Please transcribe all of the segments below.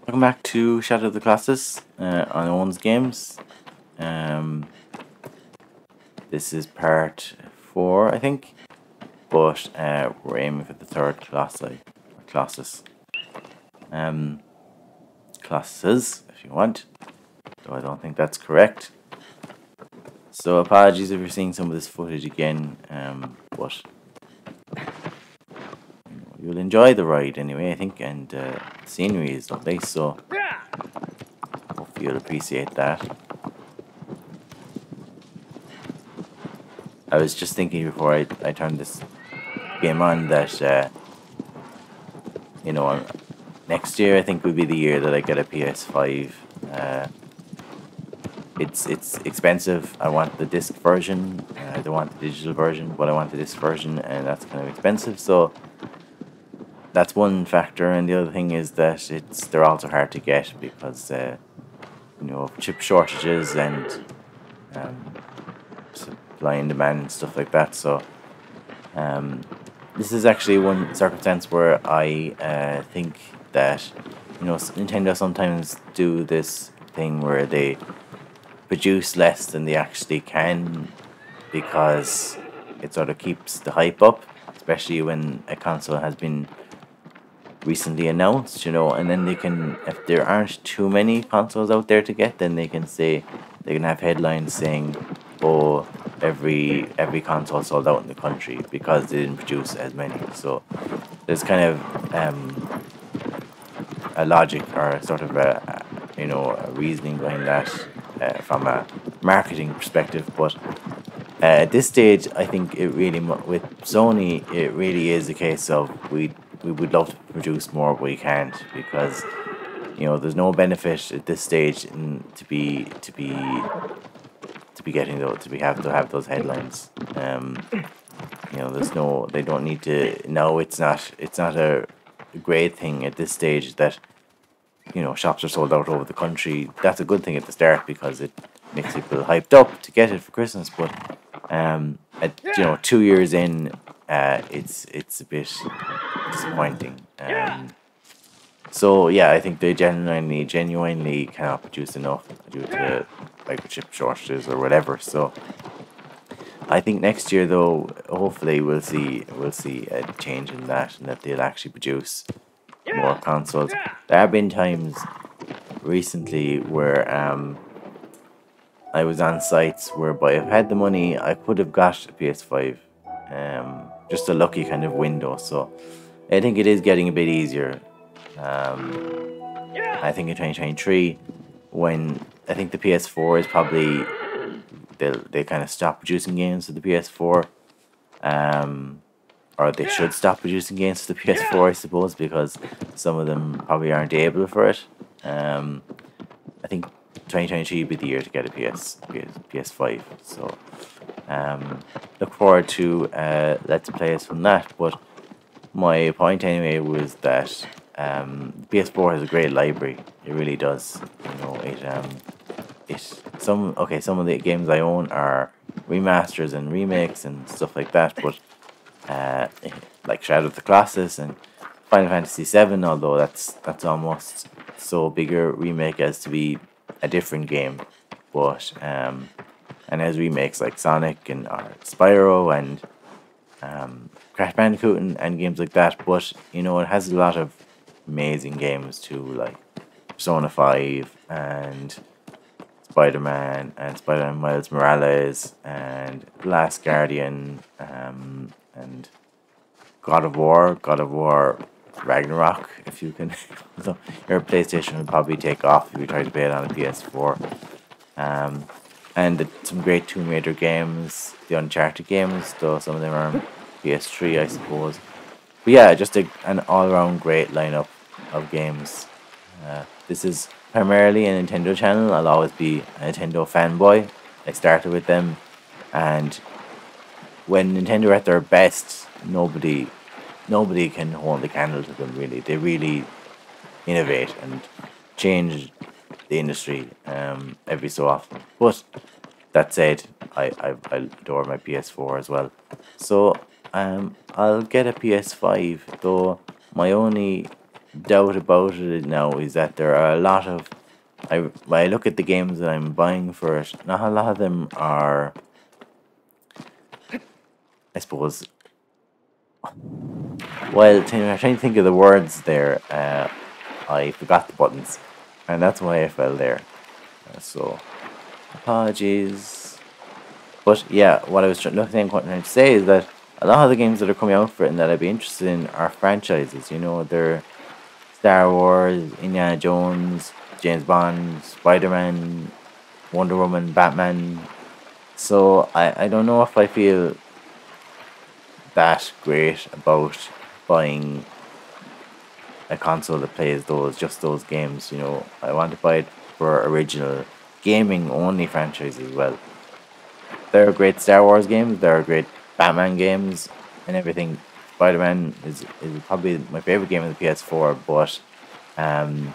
Welcome back to Shadow of the Colossus on Owen's Games. Um, this is part 4, I think, but we're aiming for the third Colossi, or Colossus. Colossus, if you want, though I don't think that's correct. So apologies if you're seeing some of this footage again, but you'll enjoy the ride anyway, I think, and the scenery is lovely, so hopefully you'll appreciate that. I was just thinking before I turned this game on that, next year I think would be the year that I get a PS5. It's expensive. I want the disc version. I don't want the digital version, but I want the disc version, and that's kind of expensive. So that's one factor, and the other thing is that they're also hard to get because of chip shortages and supply and demand and stuff like that. So this is actually one circumstance where I think that Nintendo sometimes do this thing where they produce less than they actually can because it sort of keeps the hype up, especially when a console has been recently announced, and then they can, if there aren't too many consoles out there to get, then they can have headlines saying, oh, every console sold out in the country because they didn't produce as many. So there's kind of a logic or sort of a reasoning behind that from a marketing perspective. But at this stage, I think it really, with Sony, it really is a case of we would love to produce more, but we can't because there's no benefit at this stage to be getting those, to have those headlines. There's no, they don't need to. No, it's not a great thing at this stage that shops are sold out over the country. That's a good thing at the start because it makes people hyped up to get it for Christmas. But at 2 years in, it's a bit disappointing. So yeah, I think they genuinely cannot produce enough due to microchip shortages or whatever. So I think next year, though, hopefully we'll see a change in that, and that they'll actually produce more consoles. There have been times recently where I was on sites whereby if I had the money, I could have got a PS5. Just a lucky kind of window. So I think it is getting a bit easier. I think in 2023, when I think the PS4 is probably they kind of stop producing games for the PS4, or they should stop producing games for the PS4, I suppose, because some of them probably aren't able for it. I think 2023 would be the year to get a PS5. So look forward to Let's Plays from that. But my point anyway was that PS4 has a great library. It really does. Some of the games I own are remasters and remakes and stuff like that, but like Shadow of the Colossus and Final Fantasy VII, although that's almost so bigger remake as to be a different game, but and has remakes like Sonic and Spyro and Crash Bandicoot and games like that. But it has a lot of amazing games too, like Persona 5 and Spider-Man and Spider-Man Miles Morales and Last Guardian, and God of War Ragnarok. If you can, so your PlayStation would probably take off if you try to play it on a PS4. And some great Tomb Raider games, the Uncharted games, though some of them are on PS3, I suppose. But yeah, just an all-around great lineup of games. This is primarily a Nintendo channel. I'll always be a Nintendo fanboy. I started with them, and when Nintendo are at their best, nobody can hold a candle to them. Really, they really innovate and change the industry every so often. But that said, I adore my PS4 as well. So I'll get a PS5, though my only doubt about it now is that there are a lot of when I look at the games that I'm buying for it, not a lot of them are, I suppose. Well, I'm trying to think of the words there. I forgot the buttons, and that's why I fell there. So apologies. But yeah, what I was trying to say is that a lot of the games that are coming out for it and that I'd be interested in are franchises. You know, they're Star Wars, Indiana Jones, James Bond, Spider Man, Wonder Woman, Batman. So I don't know if I feel that great about buying a console that plays those games. You know, I want to buy it for original gaming only franchise as well. There are great Star Wars games, there are great Batman games, and everything. Spider Man is probably my favorite game on the PS4, but um,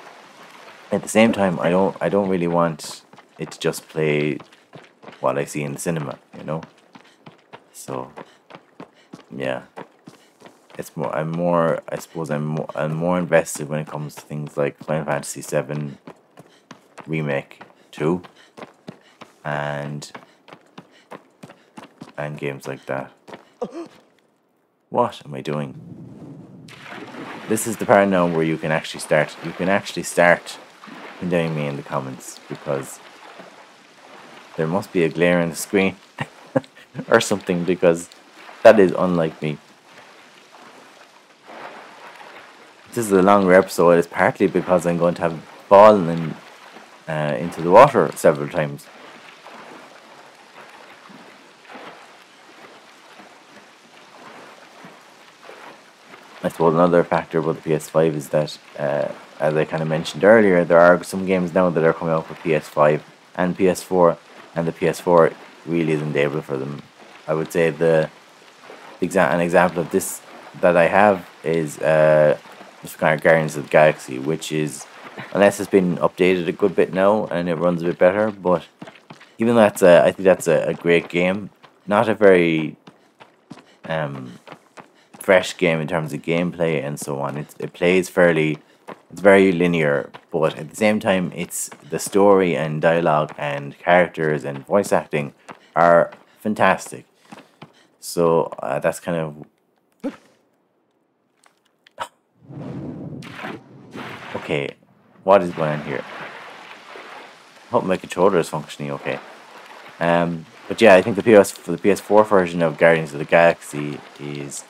at the same time, I don't really want it to just play what I see in the cinema. You know, so yeah. It's more. I'm more. I suppose I'm more invested when it comes to things like Final Fantasy VII Remake 2 and games like that. What am I doing? This is the part now where you can actually start. You can actually start condemning me in the comments because there must be a glare on the screen or something because that is unlike me. This is a longer episode. It's partly because I'm going to have fallen into the water several times. I suppose another factor about the PS5 is that, as I kind of mentioned earlier, there are some games now that are coming out for PS5 and PS4, and the PS4 really isn't able for them. I would say an example of this that I have is this kind of Guardians of the Galaxy, which is, unless it's been updated a good bit now and it runs a bit better, but even though I think that's a great game, not a very um fresh game in terms of gameplay and so on. It plays fairly, it's very linear, but at the same time, it's the story and dialogue and characters and voice acting are fantastic. So that's kind of okay. What is going on here? Hope my controller is functioning okay. But yeah, I think the PS4 version of Guardians of the Galaxy is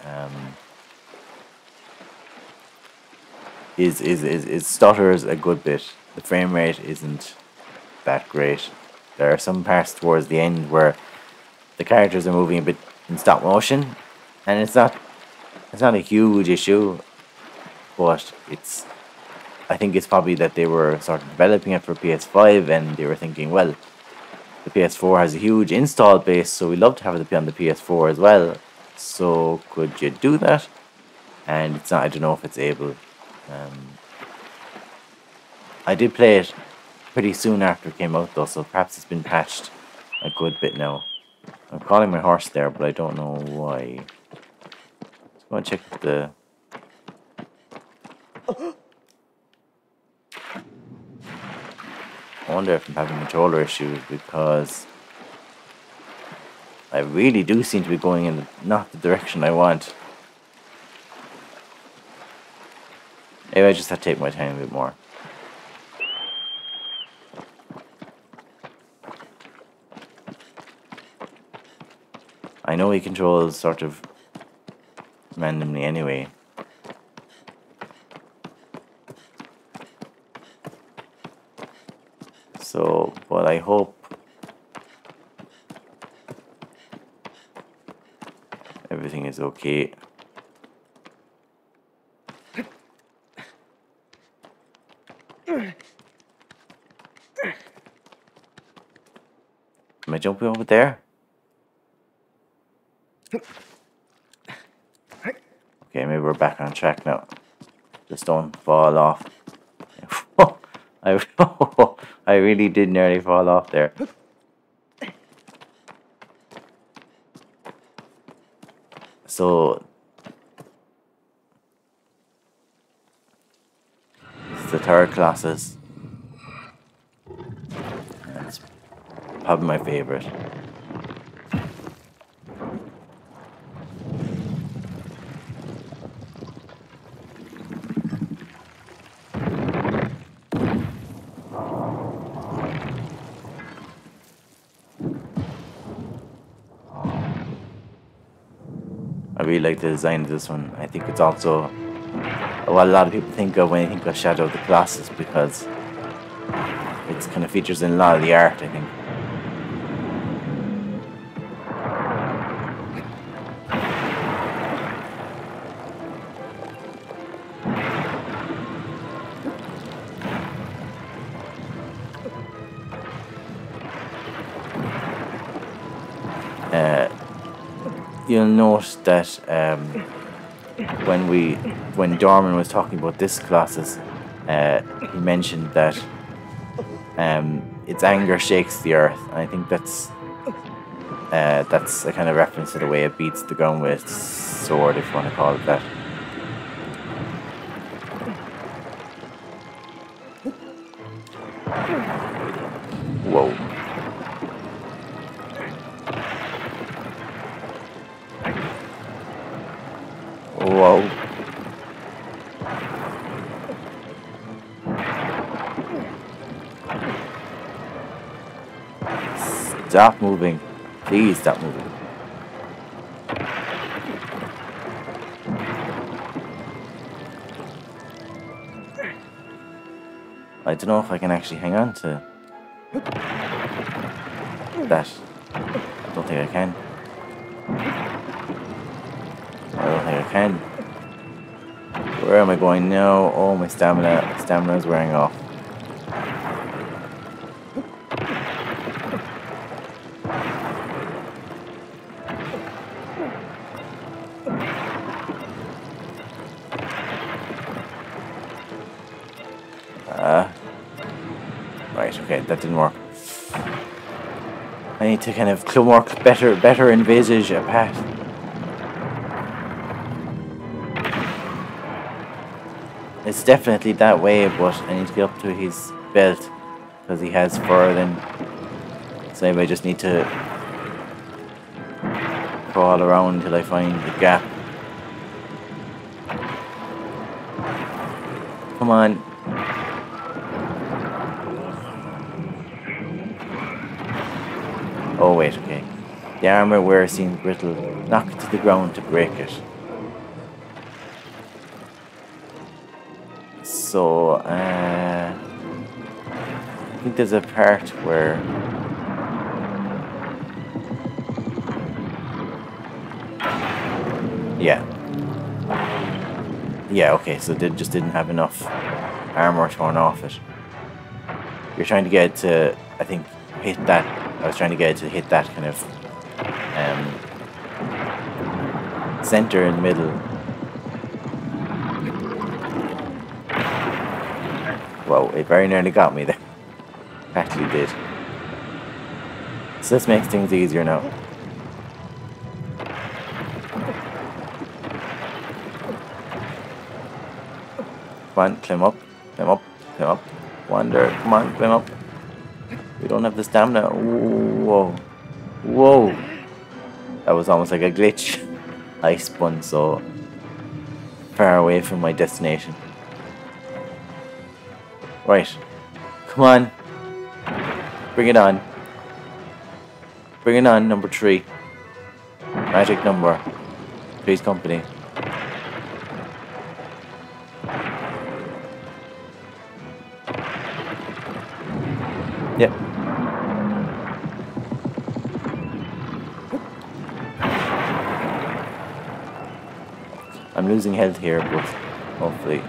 stutters a good bit. The frame rate isn't that great. There are some parts towards the end where the characters are moving a bit in stop motion, and it's not a huge issue, but it's I think it's probably that they were sort of developing it for PS5 and they were thinking, well, the PS4 has a huge install base, so we'd love to have it on the PS4 as well. So could you do that? And it's not. I don't know if it's able. Um, I did play it pretty soon after it came out though, so perhaps it's been patched a good bit now. I'm calling my horse there, but I don't know why. Just go and check the. I wonder if I'm having controller issues because I really do seem to be going in not the direction I want. Maybe I just have to take my time a bit more. I know he controls sort of randomly anyway. So, but I hope everything is okay. Am I jumping over there? Okay, maybe we're back on track now. Just don't fall off. I I really did nearly fall off there. So the third Colossus. That's probably my favorite. I really like the design of this one. I think it's also what a lot of people think of when they think of Shadow of the Colossus, because it's kind of features in a lot of the art, I think. You'll note that when Dorman was talking about this Colossus, he mentioned that its anger shakes the earth. And I think that's a kind of reference to the way it beats the ground with its sword, if you want to call it that. Whoa. Whoa. Stop moving. Please stop moving. I don't know if I can actually hang on to that. I don't think I can. I don't think I can. Where am I going now? Oh, my stamina is wearing off. Right, okay, that didn't work. I need to kind of better envisage a path. It's definitely that way, but I need to get up to his belt because he has fur then. So maybe I just need to crawl around until I find the gap. Come on. Oh wait, okay. The armor wearer seems brittle. Knock it to the ground to break it. So, I think there's a part where yeah, okay, so it just didn't have enough armor torn off it. You're trying to get it to, I think, hit that. I was trying to get it to hit that kind of center in the middle. Whoa, it very nearly got me there. Actually did. So this makes things easier now. Come on, climb up, climb up, climb up. Wander, come on, climb up. We don't have the stamina. Ooh, whoa. Whoa. That was almost like a glitch. I spun so far away from my destination. Right. Come on. Bring it on. Bring it on, number 3. Magic number. Three's Company. Yep. I'm losing health here, but hopefully.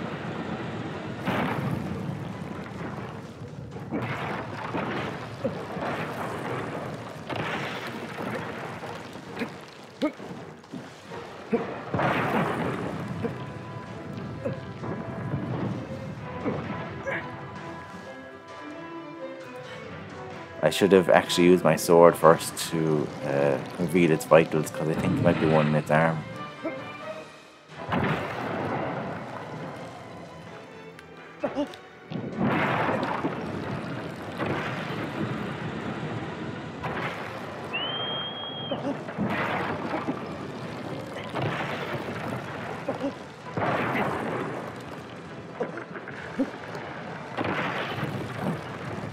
I should have actually used my sword first to reveal its vitals, because I think it might be one in its arm. It's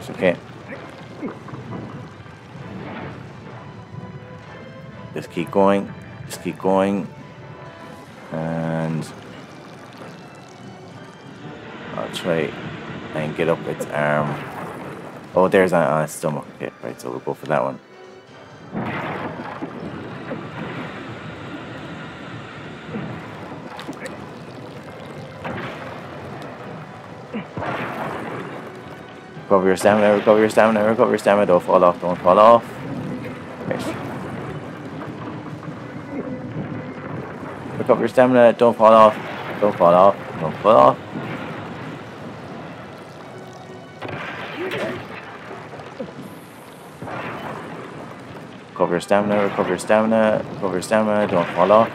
okay. Just keep going. Just keep going. And I'll try and get up its arm. Oh, there's on its stomach. Okay, right, so we'll go for that one. Recover your stamina, recover your stamina, recover your stamina. Don't fall off, don't fall off. Right. Recover your stamina, don't fall off, don't fall off, don't fall off. Recover your stamina, recover your stamina, recover your stamina, don't fall off.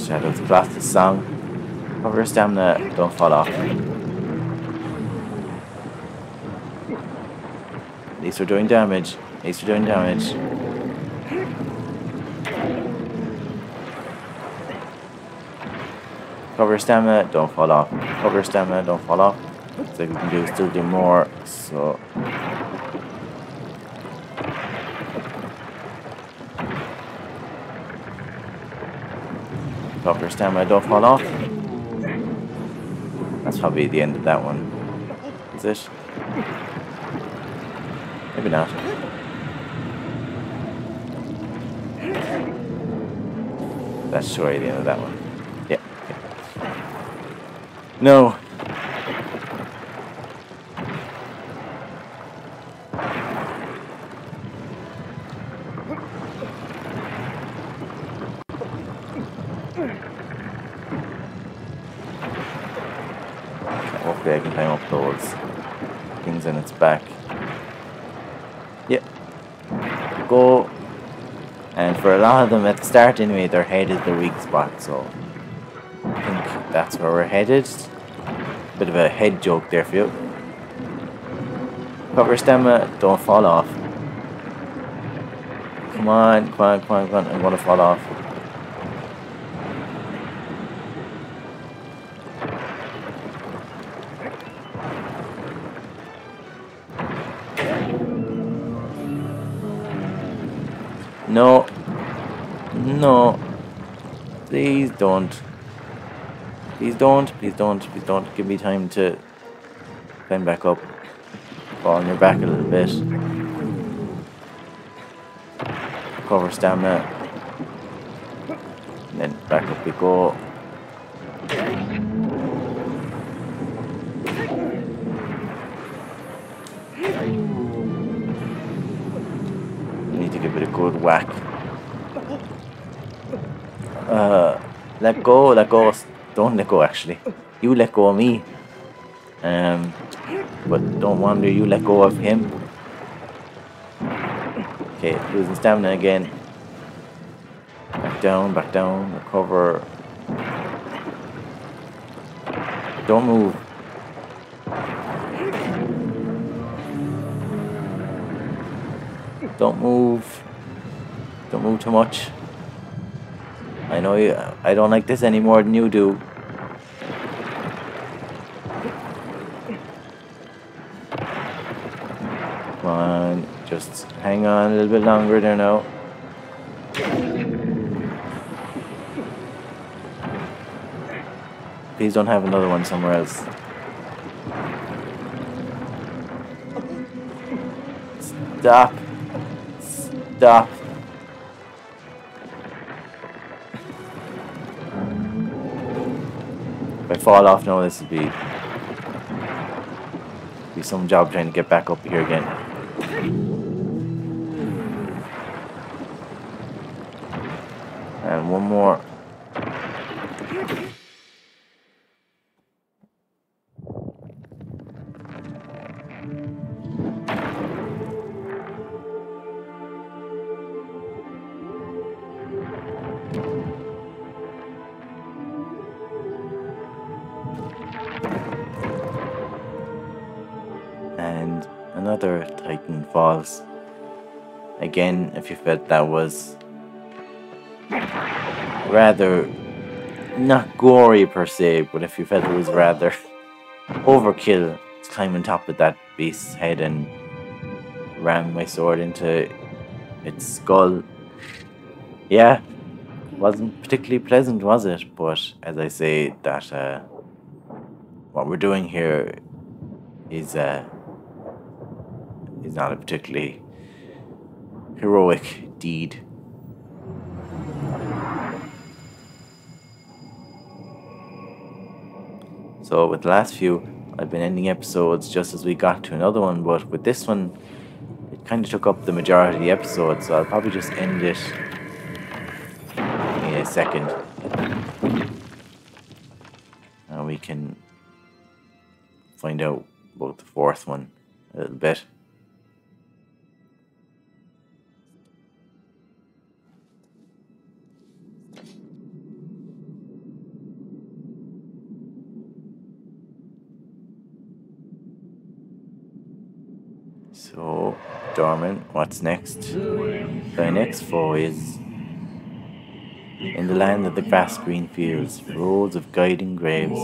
Shadow of the Colossus song. Recover your stamina, don't fall off. At least we're doing damage. At least we're doing damage. Recover your stamina, don't fall off. Recover your stamina, don't fall off. So we can still do more. So recover your stamina, don't fall off. That's probably the end of that one. Is it? Maybe not. That's surely the end of that one. Yeah. No. Hopefully I can climb up those things in its back. Yep. Go. And for a lot of them at the start anyway, their head is the weak spot, so I think that's where we're headed. Bit of a head joke there for you. Cover stamina, don't fall off. Come on, come on, come on, come on, I'm gonna fall off. No. No. Please don't. Please don't. Please don't. Please don't. Give me time to climb back up. Fall on your back a little bit. Recover stamina. And then back up we go. Need to give it a good whack. Let go, let go. Don't let go actually. You let go of me. But don't wander, you let go of him. Okay, losing stamina again. Back down, recover. Don't move. Don't move. Don't move too much. I know you. I don't like this any more than you do. Come on, just hang on a little bit longer there now. Please don't have another one somewhere else. Stop. Stop. If I fall off now, this would be some job trying to get back up here again. And one more. another Titan falls. Again, if you felt that was rather not gory per se, but if you felt it was rather overkill to climb on top of that beast's head and ram my sword into its skull, yeah, wasn't particularly pleasant, was it? But as I say, that what we're doing here is not a particularly heroic deed. So with the last few, I've been ending episodes just as we got to another one, but with this one, it kind of took up the majority of the episode, so I'll probably just end it in a second. And we can find out about the fourth one a little bit. So, Dorman, what's next? The next foe is in the land of the vast green fields, rows of guiding graves.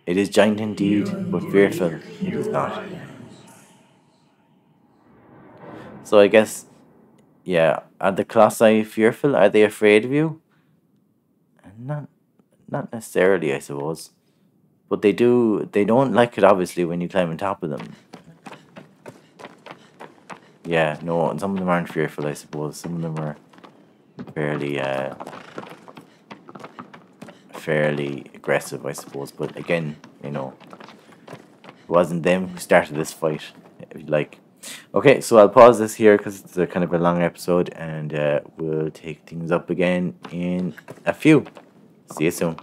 It is giant indeed, but fearful it is not. So I guess, yeah, are the colossi fearful? Are they afraid of you? Not necessarily, I suppose. But they don't like it, obviously, when you climb on top of them. Yeah, no, some of them aren't fearful, I suppose. Some of them are fairly aggressive, I suppose. But again, it wasn't them who started this fight, if you like. Okay, so I'll pause this here because it's a kind of a long episode, and we'll take things up again in a few. See you soon.